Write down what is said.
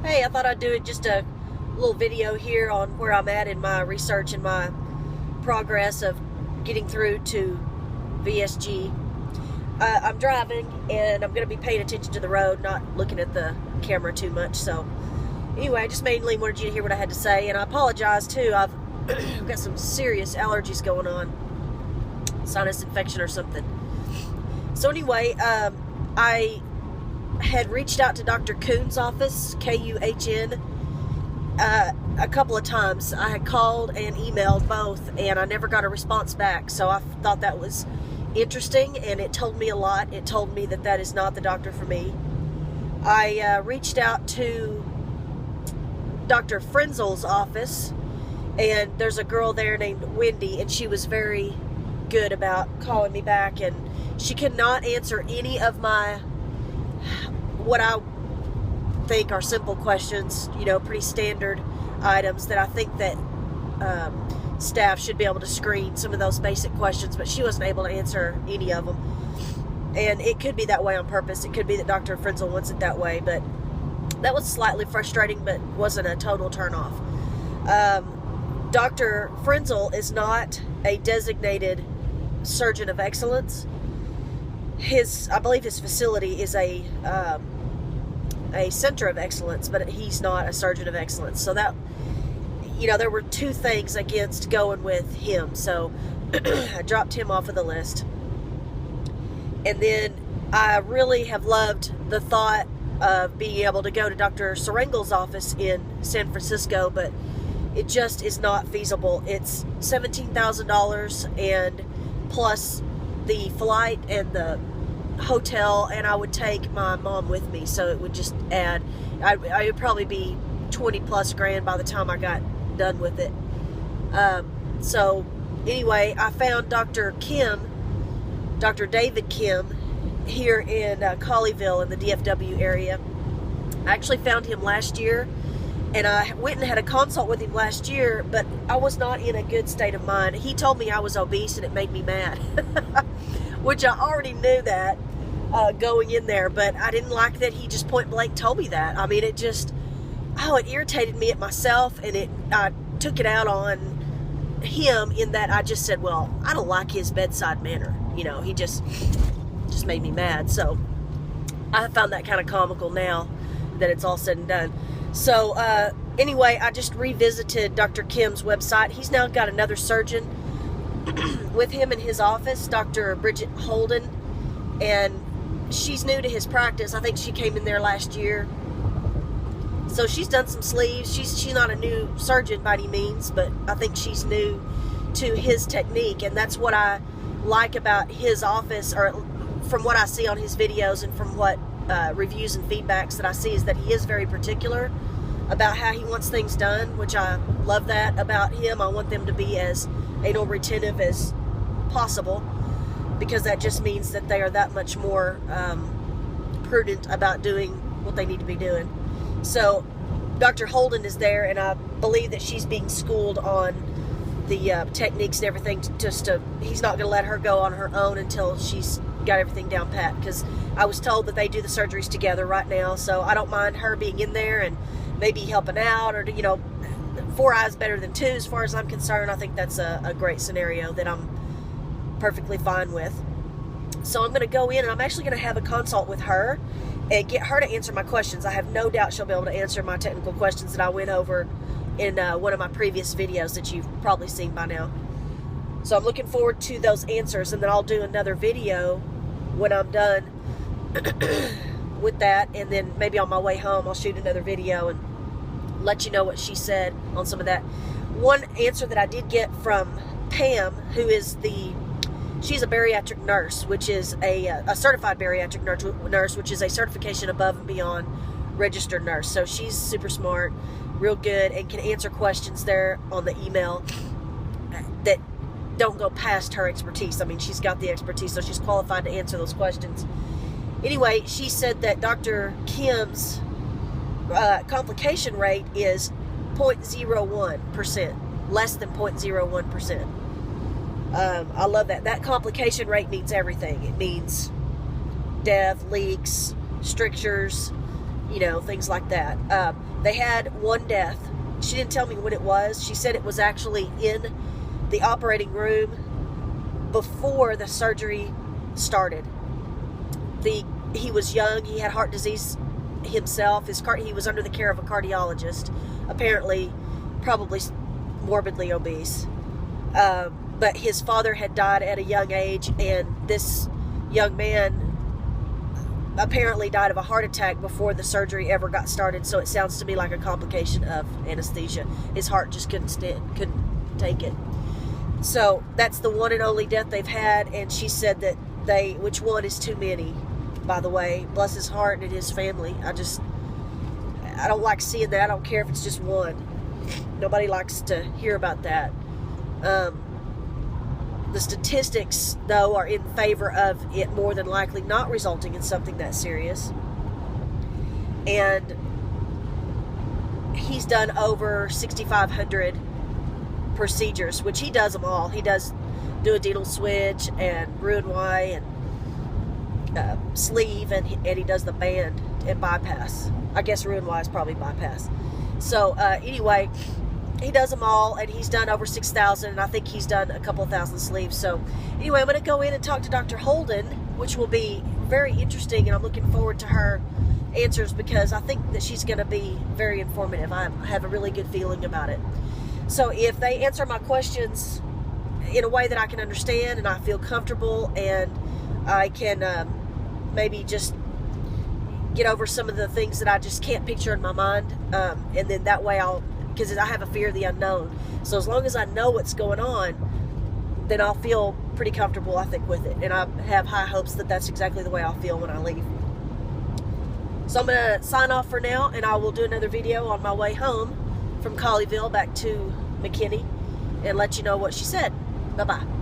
Hey, I thought I'd do just a little video here on where I'm at in my research and my progress of getting through to VSG. I'm driving and I'm going to be paying attention to the road, not looking at the camera too much. So anyway, I just mainly wanted you to hear what I had to say, and I apologize too. I've got some serious allergies going on, sinus infection or something. So anyway, I had reached out to Dr. Kuhn's office, Kuhn, a couple of times. I had called and emailed both, and I never got a response back. So I thought that was interesting, and it told me a lot. It told me that that is not the doctor for me. I reached out to Dr. Frenzel's office, and there's a girl there named Wendy, and she was very good about calling me back, and she could not answer any of my what I think are simple questions, pretty standard items that I think that staff should be able to screen some of those basic questions, but she wasn't able to answer any of them. And it could be that way on purpose. It could be that Dr. Frenzel wants it that way, but that was slightly frustrating, but wasn't a total turnoff. Dr. Frenzel is not a designated surgeon of excellence. I believe his facility is a center of excellence, but he's not a surgeon of excellence. So that, there were two things against going with him. So I dropped him off of the list. And then I really have loved the thought of being able to go to Dr. Serengel's office in San Francisco, but it just is not feasible. It's $17,000 and plus the flight and the hotel, and I would take my mom with me, so it would just add, I would probably be 20 plus grand by the time I got done with it. So anyway, I found Dr. David Kim here in Colleyville in the DFW area. I actually found him last year, and I went and had a consult with him last year, but I was not in a good state of mind. He told me I was obese, and it made me mad, which I already knew that going in there, but I didn't like that he just point blank told me that. I mean, it irritated me at myself, and I took it out on him in that I just said, well, I don't like his bedside manner. He just made me mad. So I found that kind of comical now that it's all said and done. So anyway, I just revisited Dr. Kim's website. He's now got another surgeon with him in his office, Dr. Bridget Holden, and she's new to his practice. I think she came in there last year. So she's done some sleeves. She's not a new surgeon by any means, but I think she's new to his technique, and that's what I like about his office, or from what I see on his videos and from what reviews and feedbacks that I see, is that he is very particular about how he wants things done, which I love that about him. I want them to be as anal retentive as possible, because that just means that they are that much more prudent about doing what they need to be doing. So Dr. Holden is there, and I believe that she's being schooled on the techniques and everything. He's not going to let her go on her own until she's got everything down pat, because I was told that they do the surgeries together right now, so I don't mind her being in there and maybe helping out, or four eyes better than two as far as I'm concerned. I think that's a great scenario that I'm perfectly fine with. So I'm going to go in, and I'm actually going to have a consult with her and get her to answer my questions. I have no doubt she'll be able to answer my technical questions that I went over in one of my previous videos that you've probably seen by now. So I'm looking forward to those answers, and then I'll do another video when I'm done with that, and then maybe on my way home I'll shoot another video and let you know what she said on some of that. One answer that I did get from Pam, who is she's a bariatric nurse, which is a certified bariatric nurse, which is a certification above and beyond registered nurse. So she's super smart, real good, and can answer questions there on the email that don't go past her expertise. I mean, she's got the expertise, so she's qualified to answer those questions. Anyway, she said that Dr. Kim's complication rate is 0.01%, less than 0.01%. I love that. That complication rate means everything. It means death, leaks, strictures, you know, things like that. They had one death. She didn't tell me when it was. She said it was actually in the operating room before the surgery started. He was young. He had heart disease himself. He was under the care of a cardiologist, apparently probably morbidly obese. But his father had died at a young age, and this young man apparently died of a heart attack before the surgery ever got started. So it sounds to me like a complication of anesthesia. His heart just couldn't take it. So that's the one and only death they've had, and she said that which one is too many, by the way. Bless his heart and his family. I don't like seeing that. I don't care if it's just one. Nobody likes to hear about that. The statistics, though, are in favor of it more than likely not resulting in something that serious. And he's done over 6,500 procedures, which he does them all. He does duodenal switch and Roux-en-Y and sleeve, and he does the band and bypass. I guess Roux-en-Y is probably bypass. So anyway, he does them all, and he's done over 6,000, and I think he's done a couple of thousand sleeves. So anyway, I'm going to go in and talk to Dr. Holden, which will be very interesting, and I'm looking forward to her answers because I think that she's going to be very informative. I have a really good feeling about it. So if they answer my questions in a way that I can understand and I feel comfortable, and I can maybe just get over some of the things that I just can't picture in my mind, and then that way because I have a fear of the unknown. So as long as I know what's going on, then I'll feel pretty comfortable, I think, with it. And I have high hopes that that's exactly the way I'll feel when I leave. So I'm going to sign off for now, and I will do another video on my way home from Colleyville back to McKinney and let you know what she said. Bye-bye.